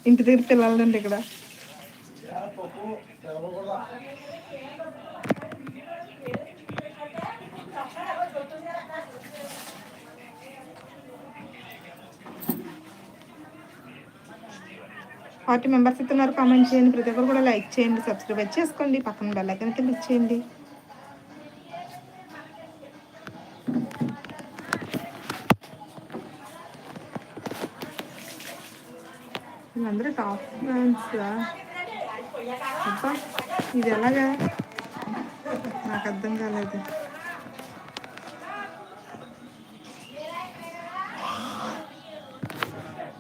ఇంటి దగ్గర పిల్లలండి ఇక్కడ. ఫార్టీ మెంబర్స్ ఇస్తున్నారు. కామెంట్ చేయండి. ప్రతి ఒక్కరు కూడా లైక్ చేయండి, సబ్స్క్రైబ్ చేసుకోండి, పక్కన బెల్ ఐకాన్ క్లిక్ చేయండి. వీళ్ళందరూ టాప్ ఫ్యాన్స్. అబ్బా ఇది ఎలాగా నాకు అర్థం కాలేదు.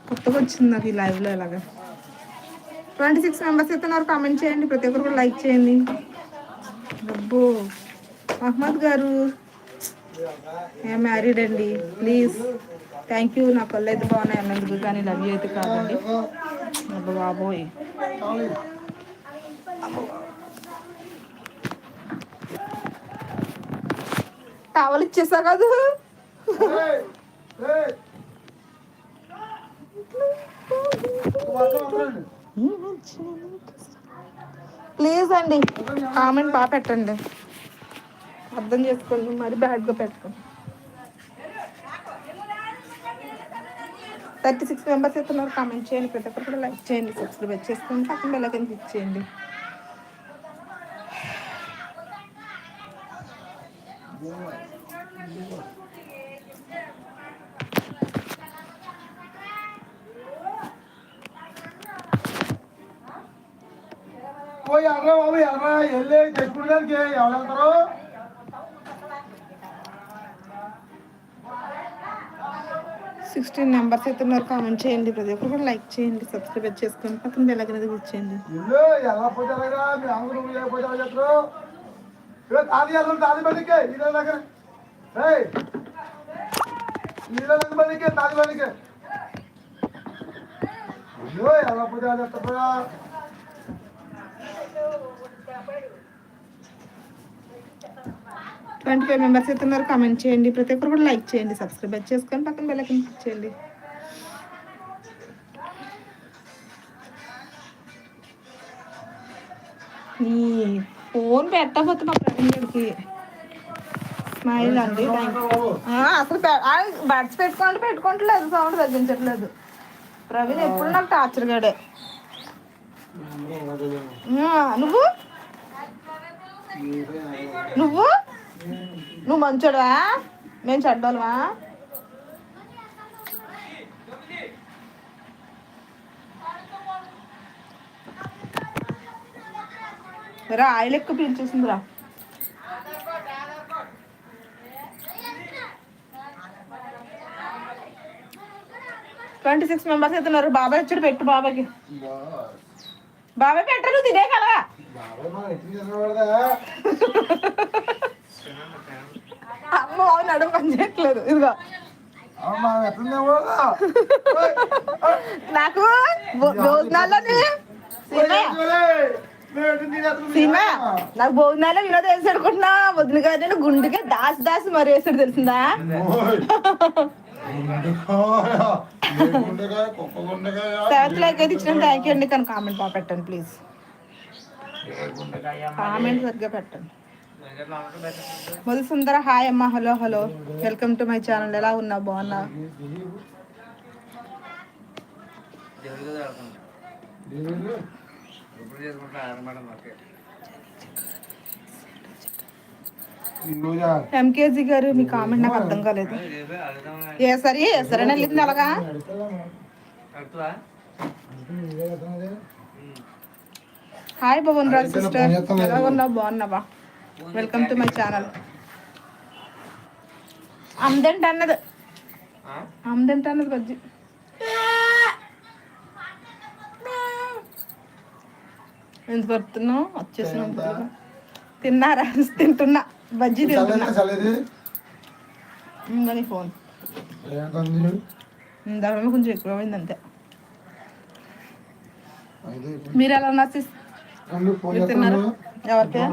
కొత్తగా వచ్చింది నాకు ఈ లైవ్లో. ఎలాగా 26 మెంబర్స్ ఇస్తున్నారు. కామెంట్ చేయండి, ప్రతి ఒక్కరు కూడా లైక్ చేయండి. అబ్బో మహమ్మద్ గారు ఏం మ్యారీడ్ అండి, ప్లీజ్. Thank you. నా కళ్ళు అయితే బాగున్నాయి అన్నందుకు, కానీ లవ్ యూ అయితే కాదండి. అబ్బో బాబోయ్. టవల్ ఇచ్చేసా కాదు. ప్లీజ్ అండి కామెంట్ బాగా పెట్టండి, అర్థం చేసుకోండి, మరి బ్యాడ్గా పెట్టండి. 36 మెంబర్స్ ఇస్తున్నారు. కామెంట్ చేయండి, ప్రతి ఒక్కరు కూడా లైక్ చేయండి, సబ్స్క్రైబ్ చేసుకోండి, పక్కన బెల్ ఐకాన్ క్లిక్ చేయండి. ఎల్లి తెచ్చుకోవడానికి ఎవరు వెళ్తారు? 16 మెంబర్స్ ఇస్తున్నారు. కామెంట్ చేయండి, ప్రతి ఒక్కరు కూడా లైక్ చేయండి, సబ్స్క్రైబ్ చేసుకోండి, పక్కన బెల్ ఐకాన్ క్లిక్ చేయండి. ఎలా పోతారా మీ అందరూ ఏ పోతారా చెప్తారు? తాది తాది బండికే ఇదే దగ్గర బండికే తాది బండికే ఎలా పోతారా చెప్తారా? 25 మెంబర్స్ ఇస్తున్నారు. కామెంట్ చేయండి, ప్రతి ఒక్కరు కూడా లైక్ చేయండి, సబ్స్క్రైబ్ చేసుకొని పక్కన బెల్ ఐకాన్ క్లిక్ చేయండి. ఈ ఫోన్ పెట్టకపోతే మా ప్రవీణ్ గారికి స్మైల్ అండి. అసలు బడ్స్ పెట్టుకోవట్లేదు, సౌండ్ తగ్గించట్లేదు. ప్రవీణ్ ఎప్పుడు నాకు టార్చర్ గాడే. నువ్వు నువ్వు నువ్వు మంచోడా, మేము చెడ్డోళ్ళమా? రా ఆయిల్ ఎక్కువ పీల్చేసిందిరా. ట్వంటీ 26 మెంబర్స్ అవుతున్నారు. బాబాయ్ వచ్చాడు, పెట్టు బాబాయ్కి. బాబాయ్ పెట్టరు, తినే కదా. అమ్మ బాబు నడుము పని చేయట్లేదు. ఇదిగో నాకు భోజనాల్లోనే సీమా, నాకు భోజనాల్లో వినోద్ వేసి అనుకుంటున్నా. వదిన గారు గుండెగా దాసి మరి వేసాడు, తెలిసిందా? సెవెంత్ లైక్ అయితే ఇచ్చిన థ్యాంక్ యూ అండి. కానీ కామెంట్ బాగా పెట్టండి ప్లీజ్, కామెంట్ సరిగ్గా పెట్టండి. మధుసుందర హాయ్ అమ్మ. Hello hello, welcome to my channel. ఎలా ఉన్నావు? బాగున్నా? ఎంకేజీ గారు మీ కామెంట్ నాకు అర్థం కాలేదు. సరేనా వెళ్ళింది అలాగా. హాయ్ భవన్ రాజ్ సిస్టర్, ఎలా ఉన్నావు? బాగున్నావా? Welcome to my channel. అన్నది బజ్జి. ఎంత పడుతున్నావు? వచ్చేసిన తిన్నారా? తింటున్నా బజ్జీ తింటున్నా. ఫోన్ కొంచెం ఎక్కువ అయింది అంతే. మీరు ఎలా ఉన్నారు సిస్? తిన్నారు? ఎవరికి?